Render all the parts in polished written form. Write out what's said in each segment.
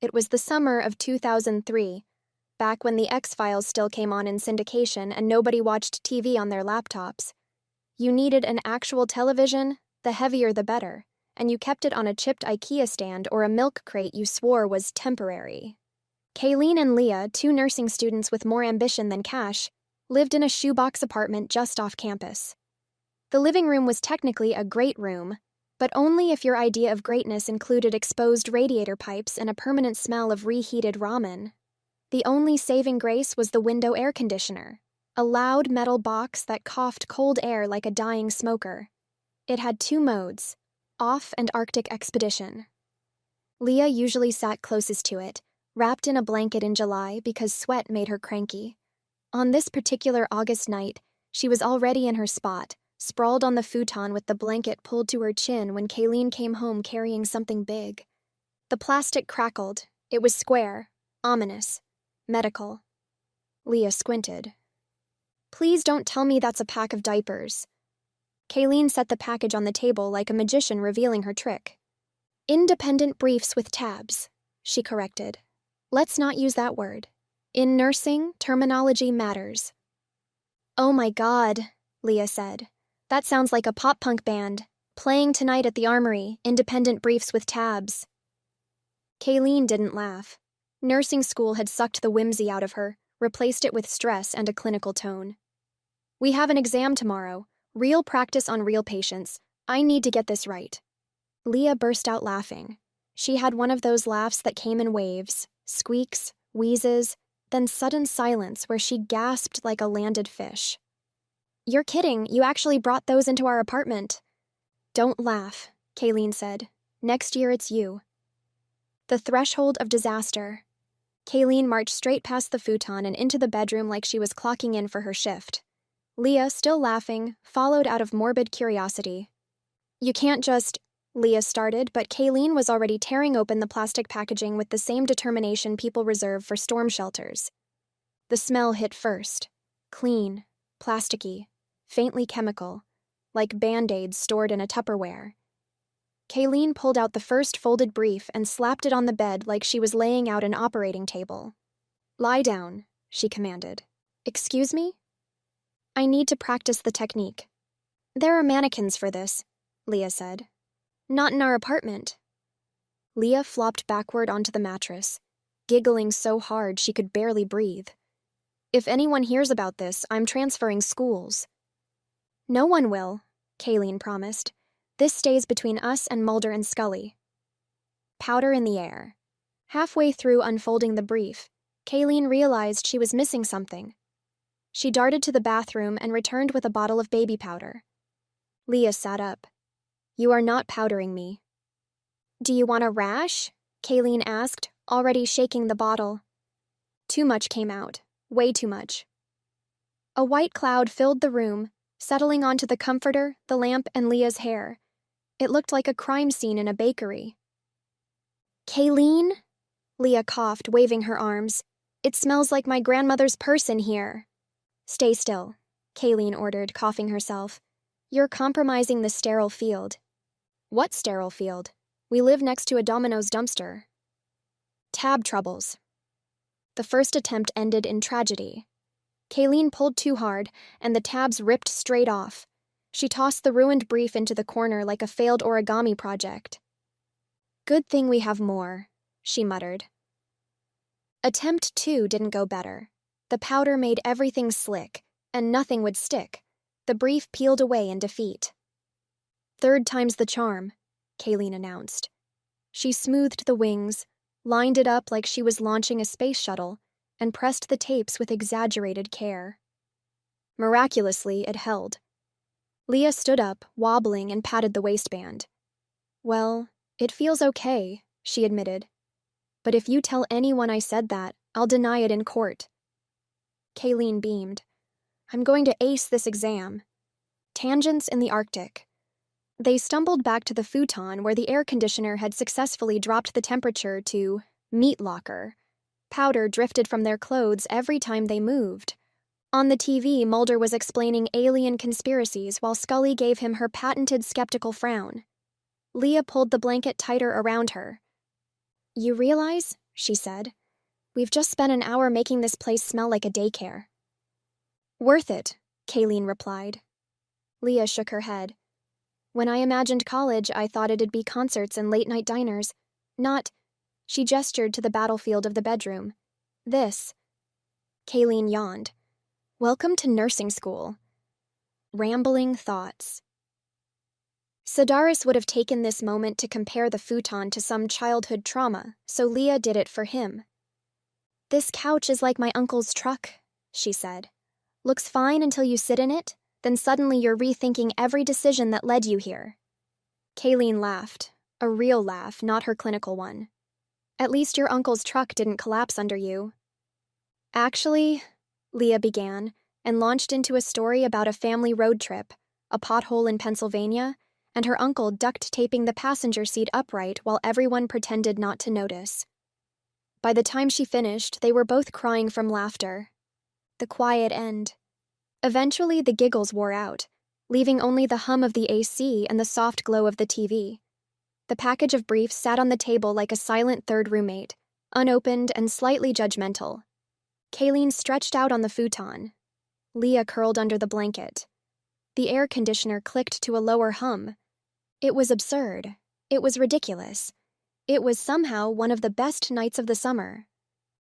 It was the summer of 2003, back when The X-Files still came on in syndication and nobody watched TV on their laptops. You needed an actual television, the heavier the better, and you kept it on a chipped IKEA stand or a milk crate you swore was temporary. Kayleen and Leah, two nursing students with more ambition than cash, lived in a shoebox apartment just off campus. The living room was technically a great room, but only if your idea of greatness included exposed radiator pipes and a permanent smell of reheated ramen. The only saving grace was the window air conditioner, a loud metal box that coughed cold air like a dying smoker. It had two modes, off and Arctic expedition. Leah usually sat closest to it, wrapped in a blanket in July because sweat made her cranky. On this particular August night, she was already in her spot, sprawled on the futon with the blanket pulled to her chin when Kayleen came home carrying something big. The plastic crackled. It was square, ominous, medical. Leah squinted. "Please don't tell me that's a pack of diapers." Kayleen set the package on the table like a magician revealing her trick. "Independent briefs with tabs," she corrected. "Let's not use that word. In nursing, terminology matters." "Oh my God," Leah said. "That sounds like a pop-punk band. Playing tonight at the Armory, independent briefs with tabs." Kayleen didn't laugh. Nursing school had sucked the whimsy out of her, replaced it with stress and a clinical tone. "We have an exam tomorrow. Real practice on real patients. I need to get this right." Leah burst out laughing. She had one of those laughs that came in waves, squeaks, wheezes, then sudden silence where she gasped like a landed fish. "You're kidding, you actually brought those into our apartment." "Don't laugh," Kayleen said. "Next year it's you." The threshold of disaster. Kayleen marched straight past the futon and into the bedroom like she was clocking in for her shift. Leah, still laughing, followed out of morbid curiosity. "You can't just—" Leah started, but Kayleen was already tearing open the plastic packaging with the same determination people reserve for storm shelters. The smell hit first. Clean, plasticky, faintly chemical, like Band-Aids stored in a Tupperware. Kayleen pulled out the first folded brief and slapped it on the bed like she was laying out an operating table. "Lie down," she commanded. "Excuse me?" "I need to practice the technique." "There are mannequins for this," Leah said. "Not in our apartment." Leah flopped backward onto the mattress, giggling so hard she could barely breathe. "If anyone hears about this, I'm transferring schools." "No one will," Kayleen promised. "This stays between us and Mulder and Scully." Powder in the air. Halfway through unfolding the brief, Kayleen realized she was missing something. She darted to the bathroom and returned with a bottle of baby powder. Leah sat up. "You are not powdering me." "Do you want a rash?" Kayleen asked, already shaking the bottle. Too much came out. Way too much. A white cloud filled the room, settling onto the comforter, the lamp, and Leah's hair. It looked like a crime scene in a bakery. "Kayleen?" Leah coughed, waving her arms. "It smells like my grandmother's purse in here." "Stay still," Kayleen ordered, coughing herself. "You're compromising the sterile field." "What sterile field? We live next to a Domino's dumpster." "Tab troubles." The first attempt ended in tragedy. Kayleen pulled too hard, and the tabs ripped straight off. She tossed the ruined brief into the corner like a failed origami project. "Good thing we have more," she muttered. Attempt 2 didn't go better. The powder made everything slick, and nothing would stick. The brief peeled away in defeat. "Third time's the charm," Kayleen announced. She smoothed the wings, lined it up like she was launching a space shuttle, and pressed the tapes with exaggerated care. Miraculously, it held. Leah stood up, wobbling, and patted the waistband. "Well, it feels okay," she admitted. "But if you tell anyone I said that, I'll deny it in court." Kayleen beamed. "I'm going to ace this exam." Tangents in the Arctic. They stumbled back to the futon where the air conditioner had successfully dropped the temperature to meat locker. Powder drifted from their clothes every time they moved. On the TV, Mulder was explaining alien conspiracies while Scully gave him her patented skeptical frown. Leah pulled the blanket tighter around her. "You realize?" she said. We've just spent an hour making this place smell like a daycare. Worth it, Kayleen replied. Leah shook her head. When I imagined college, I thought it'd be concerts and late-night diners. Not, she gestured to the battlefield of the bedroom. This. Kayleen yawned. Welcome to nursing school. Rambling thoughts. Sedaris would have taken this moment to compare the futon to some childhood trauma, so Leah did it for him. This couch is like my uncle's truck, she said. Looks fine until you sit in it, then suddenly you're rethinking every decision that led you here. Kayleen laughed, a real laugh, not her clinical one. At least your uncle's truck didn't collapse under you. Actually, Leah began, and launched into a story about a family road trip, a pothole in Pennsylvania, and her uncle duct-taping the passenger seat upright while everyone pretended not to notice. By the time she finished, they were both crying from laughter. The quiet end. Eventually, the giggles wore out, leaving only the hum of the AC and the soft glow of the TV. The package of briefs sat on the table like a silent third roommate, unopened and slightly judgmental. Kayleen stretched out on the futon. Leah curled under the blanket. The air conditioner clicked to a lower hum. It was absurd. It was ridiculous. It was somehow one of the best nights of the summer.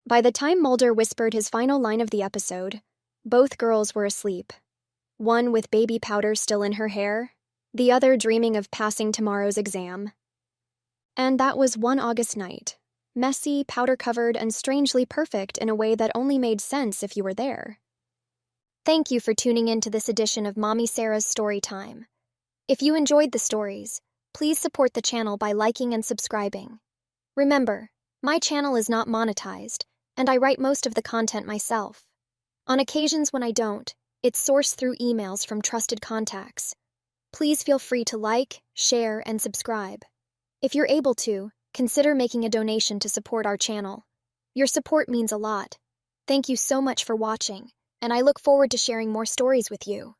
By the time Mulder whispered his final line of the episode, both girls were asleep. One with baby powder still in her hair, the other dreaming of passing tomorrow's exam. And that was one August night. Messy, powder-covered, and strangely perfect in a way that only made sense if you were there. Thank you for tuning in to this edition of Mommy Sarah's Story Time. If you enjoyed the stories, please support the channel by liking and subscribing. Remember, my channel is not monetized, and I write most of the content myself. On occasions when I don't, it's sourced through emails from trusted contacts. Please feel free to like, share, and subscribe. If you're able to, consider making a donation to support our channel. Your support means a lot. Thank you so much for watching, and I look forward to sharing more stories with you.